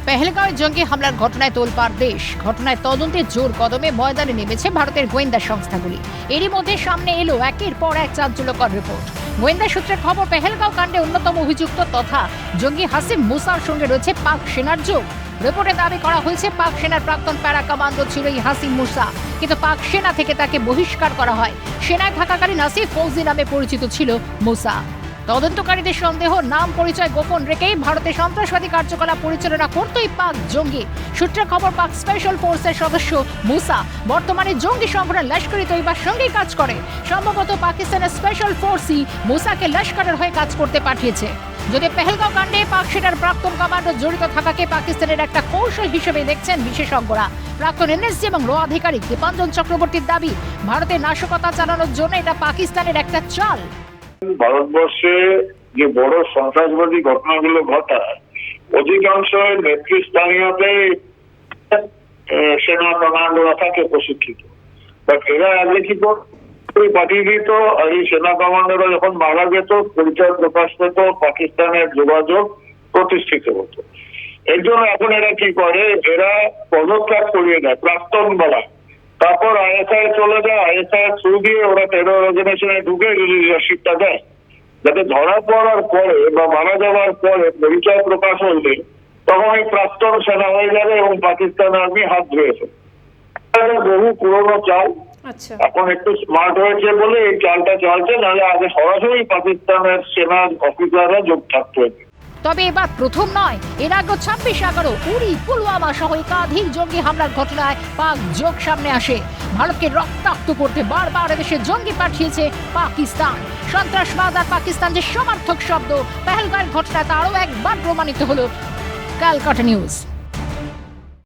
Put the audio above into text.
পেহেলগাঁওয়ে জঙ্গি হামলার ঘটনায় তোলপাড় দেশ। ঘটনায় তদন্তে জোর কদমে ময়দানে নেমেছে ভারতের গোয়েন্দা সংস্থাগুলি। এরই মধ্যে সামনে এলো একের পর এক চাঞ্চল্যকর রিপোর্ট। গোয়েন্দা সূত্রের খবর, পেহেলগাঁও কাণ্ডে অন্যতম অভিযুক্ত তথা জঙ্গি হাসিম মুসার সঙ্গে রয়েছে পাক সেনার যোগ। রিপোর্টে দাবি করা হয়েছে পাক সেনার প্রাক্তন প্যারা কমান্ডো ছিল এই হাসিম মুসা, কিন্তু পাক সেনা থেকে তাকে বহিষ্কার করা হয়। সেনায় থাকাকালীন আসিফ ফৌজি নামে পরিচিত ছিল মুসা। তদন্তকারীদের সন্দেহ, নাম পরিচয় গোপন রেখেই ভারতে সন্ত্রাসবাদী কার্যকলাপ পরিচালনা করতই পাক জঙ্গি। সূত্রের খবর, পাক স্পেশাল ফোর্সের সদস্য মুসা বর্তমানে জঙ্গি সংগঠন লস্কর-ই তৈবার সঙ্গেই কাজ করে। সম্ভবত পাকিস্তানের স্পেশাল ফোর্সই মুসাকে লস্করের হয়ে কাজ করতে পাঠিয়েছে। যদি পেহেলগাঁও কাণ্ডে পাক সেনার প্রাক্তন কমান্ডো জড়িত থাকাকে পাকিস্তানের একটা কৌশল হিসেবে দেখছেন বিশেষজ্ঞরা। প্রাক্তন এনএসজি এবং র আধিকারিক দীপাঞ্জন চক্রবর্তীর দাবি, ভারতে নাশকতা চালানোর জন্য এটা পাকিস্তানের একটা চাল। ভারতবর্ষে যে বড় সন্ত্রাসবাদী ঘটনাগুলো ঘটায় অধিকাংশ নেতৃস্থানীয়তে সেনা কমান্ডোরা থাকে প্রশিক্ষিত। বাট এরা আগে কি পাঠিয়ে দিত, আর এই সেনা কমান্ডোরা যখন মারা যেত পরিচয় প্রকাশ পেত, পাকিস্তানের যোগাযোগ প্রতিষ্ঠিত হতো। এর জন্য এখন এরা কি করে, এরা পদত্যাগ করিয়ে দেয় প্রাক্তন বলা, তারপর আইএসআই চলে যায়, আইএসআই থ্রু দিয়ে ওরা টেরর অর্গানাইজেশনে ঢুকে লিডারশিপটা দেয়, যাতে ধরা পড়ার পরে বা মারা যাওয়ার পরে পরিচয় প্রকাশ হলে তখন এই প্রাক্তন সেনা হয়ে যাবে এবং পাকিস্তান আর্মি হাত ধুয়েছে। বহু পুরোনো চাল, এখন একটু স্মার্ট হয়েছে বলে এই চালটা চলছে, নাহলে আগে সরাসরি পাকিস্তানের সেনা অফিসাররা যোগ থাকতো। তবে এবার প্রথম নয়, এর আগে 26/11 উরি, পুলওয়ামা সহ একাধিক জঙ্গি হামলার ঘটনায় পাক যোগ সামনে আসে। ভারতকে রক্তাক্ত করতে বারবার এদেশে জঙ্গি পাঠিয়েছে পাকিস্তান। সন্ত্রাসবাদ আর পাকিস্তান যে সমার্থক শব্দ, পেহেলগাঁওয়ের ঘটনায় তা আরও একবার প্রমাণিত হলো। ক্যালকাটা নিউজ।